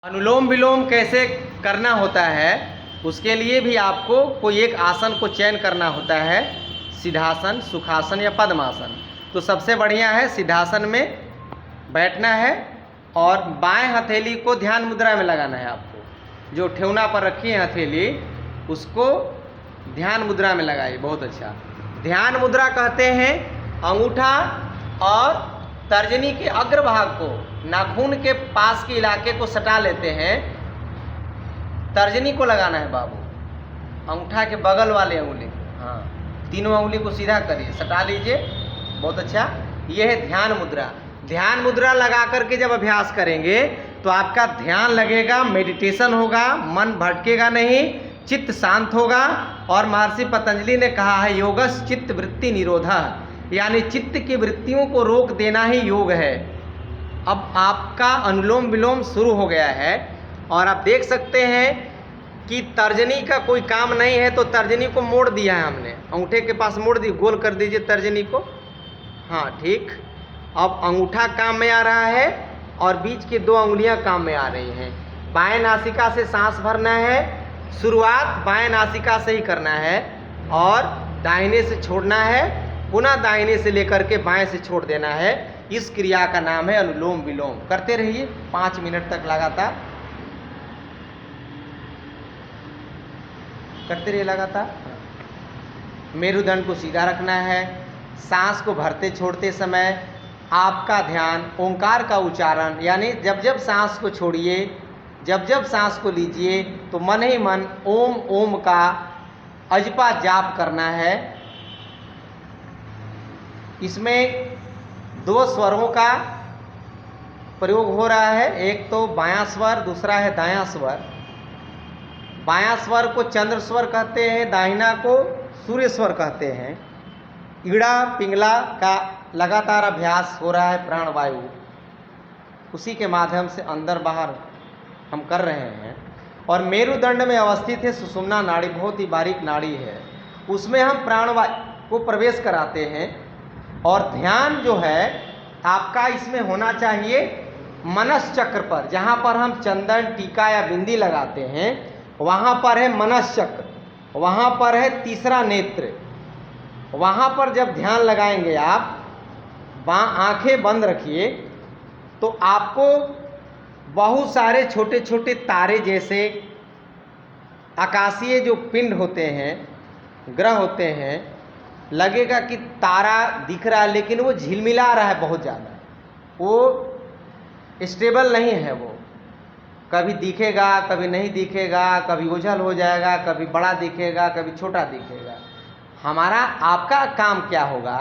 अनुलोम विलोम कैसे करना होता है, उसके लिए भी आपको कोई एक आसन को चयन करना होता है, सिद्धासन, सुखासन या पद्मासन। तो सबसे बढ़िया है सिद्धासन में बैठना है और बाएं हथेली को ध्यान मुद्रा में लगाना है। आपको जो ठेवना पर रखी है हथेली, उसको ध्यान मुद्रा में लगाइए। बहुत अच्छा। ध्यान मुद्रा कहते हैं अंगूठा और तर्जनी के अग्रभाग को नाखून के पास के इलाके को सटा लेते हैं। तर्जनी को लगाना है बाबू, अंगूठा के बगल वाले उंगली, हाँ, तीनों उंगली को सीधा करिए, सटा लीजिए। बहुत अच्छा। यह है ध्यान मुद्रा। ध्यान मुद्रा लगा करके जब अभ्यास करेंगे तो आपका ध्यान लगेगा, मेडिटेशन होगा, मन भटकेगा नहीं, चित्त शांत होगा। और महर्षि पतंजलि ने कहा है योगस चित्त वृत्ति निरोधः, यानी चित्त की वृत्तियों को रोक देना ही योग है। अब आपका अनुलोम विलोम शुरू हो गया है और आप देख सकते हैं कि तर्जनी का कोई काम नहीं है, तो तर्जनी को मोड़ दिया है हमने, अंगूठे के पास मोड़ दी, गोल कर दीजिए तर्जनी को। हाँ, ठीक। अब अंगूठा काम में आ रहा है और बीच की दो उंगलियां काम में आ रही हैं। बाएं नासिका से सांस भरना है, शुरुआत बाएं नासिका से ही करना है और दाहिने से छोड़ना है, पुनः दाहिने से लेकर के बाएं से छोड़ देना है। इस क्रिया का नाम है अनुलोम विलोम। करते रहिए 5 मिनट तक लगातार, करते रहिए लगातार। मेरुदंड को सीधा रखना है। सांस को भरते छोड़ते समय आपका ध्यान ओंकार का उच्चारण, यानी जब जब सांस को छोड़िए, जब जब सांस को लीजिए तो मन ही मन ओम ओम का अजपा जाप करना है। इसमें 2 स्वरों का प्रयोग हो रहा है, एक तो बायां स्वर, दूसरा है दायां स्वर। बायां स्वर को चंद्र स्वर कहते हैं, दाहिना को सूर्य स्वर कहते हैं। ईड़ा पिंगला का लगातार अभ्यास हो रहा है, प्राणवायु उसी के माध्यम से अंदर बाहर हम कर रहे हैं। और मेरुदंड में अवस्थित है सुषुम्ना नाड़ी, बहुत ही बारीक नाड़ी है, उसमें हम प्राणवायु को प्रवेश कराते हैं। और ध्यान जो है आपका इसमें होना चाहिए मनस चक्र पर, जहाँ पर हम चंदन टीका या बिंदी लगाते हैं, वहाँ पर है मनस चक्र, वहाँ पर है तीसरा नेत्र। वहाँ पर जब ध्यान लगाएंगे आप, आंखें बंद रखिए, तो आपको बहुत सारे छोटे छोटे तारे जैसे आकाशीय जो पिंड होते हैं, ग्रह होते हैं, लगेगा कि तारा दिख रहा है लेकिन वो झिलमिला रहा है बहुत ज़्यादा, वो स्टेबल नहीं है। वो कभी दिखेगा, कभी नहीं दिखेगा, कभी उछल हो जाएगा, कभी बड़ा दिखेगा, कभी छोटा दिखेगा। हमारा आपका काम क्या होगा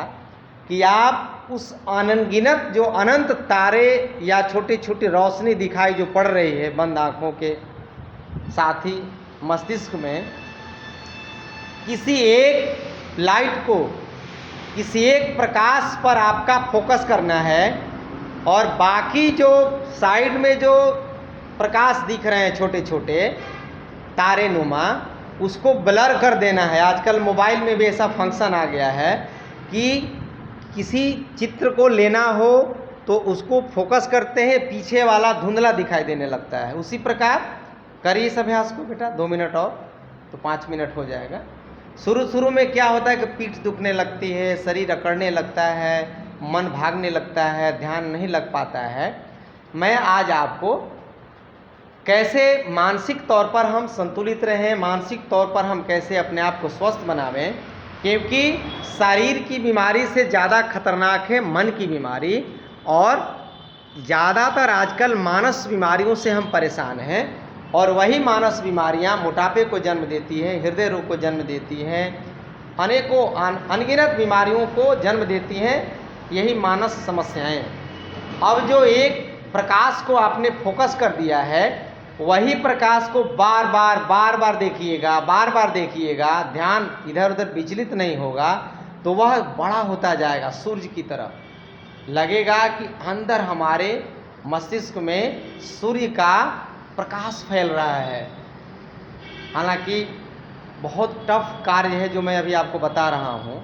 कि आप उस अनगिनत जो अनंत तारे या छोटी छोटी रोशनी दिखाई जो पड़ रही है बंद आँखों के साथ ही मस्तिष्क में, किसी एक लाइट को, किसी एक प्रकाश पर आपका फोकस करना है। और बाकी जो साइड में जो प्रकाश दिख रहे हैं छोटे छोटे तारे नुमा, उसको ब्लर कर देना है। आजकल मोबाइल में भी ऐसा फंक्शन आ गया है कि किसी चित्र को लेना हो तो उसको फोकस करते हैं, पीछे वाला धुंधला दिखाई देने लगता है। उसी प्रकार करिए इस अभ्यास को बेटा, 2 मिनट और तो 5 मिनट हो जाएगा। शुरू में क्या होता है कि पीठ दुखने लगती है, शरीर अकड़ने लगता है, मन भागने लगता है, ध्यान नहीं लग पाता है। मैं आज आपको कैसे मानसिक तौर पर हम संतुलित रहें, मानसिक तौर पर हम कैसे अपने आप को स्वस्थ बनावें, क्योंकि शरीर की बीमारी से ज़्यादा खतरनाक है मन की बीमारी। और ज़्यादातर आजकल मानस बीमारियों से हम परेशान हैं, और वही मानस बीमारियां मोटापे को जन्म देती हैं, हृदय रोग को जन्म देती हैं, अनेकों अनगिनत बीमारियों को जन्म देती हैं यही मानस समस्याएं। अब जो एक प्रकाश को आपने फोकस कर दिया है, वही प्रकाश को बार बार देखिएगा, बार बार देखिएगा, ध्यान इधर उधर विचलित नहीं होगा, तो वह बड़ा होता जाएगा सूर्य की तरफ। लगेगा कि अंदर हमारे मस्तिष्क में सूर्य का प्रकाश फैल रहा है। हालांकि बहुत टफ कार्य है जो मैं अभी आपको बता रहा हूँ।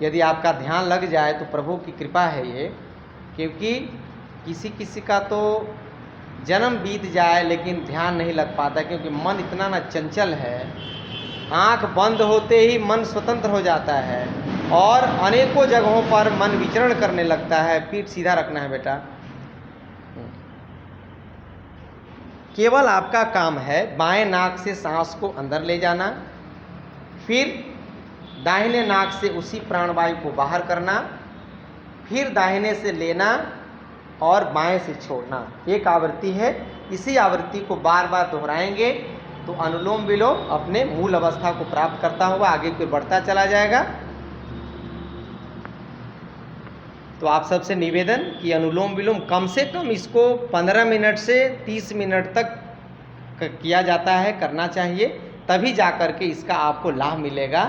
यदि आपका ध्यान लग जाए तो प्रभु की कृपा है ये, क्योंकि किसी किसी का तो जन्म बीत जाए लेकिन ध्यान नहीं लग पाता, क्योंकि मन इतना ना चंचल है। आंख बंद होते ही मन स्वतंत्र हो जाता है और अनेकों जगहों पर मन विचरण करने लगता है। पीठ सीधा रखना है बेटा। केवल आपका काम है बाएं नाक से सांस को अंदर ले जाना, फिर दाहिने नाक से उसी प्राणवायु को बाहर करना, फिर दाहिने से लेना और बाएं से छोड़ना। एक आवृत्ति है, इसी आवृत्ति को बार बार दोहराएंगे तो अनुलोम विलोम अपने मूल अवस्था को प्राप्त करता हुआ आगे की ओर बढ़ता चला जाएगा। तो आप सबसे निवेदन कि अनुलोम विलोम कम से कम इसको 15 मिनट से 30 मिनट तक किया जाता है, करना चाहिए, तभी जाकर के इसका आपको लाभ मिलेगा।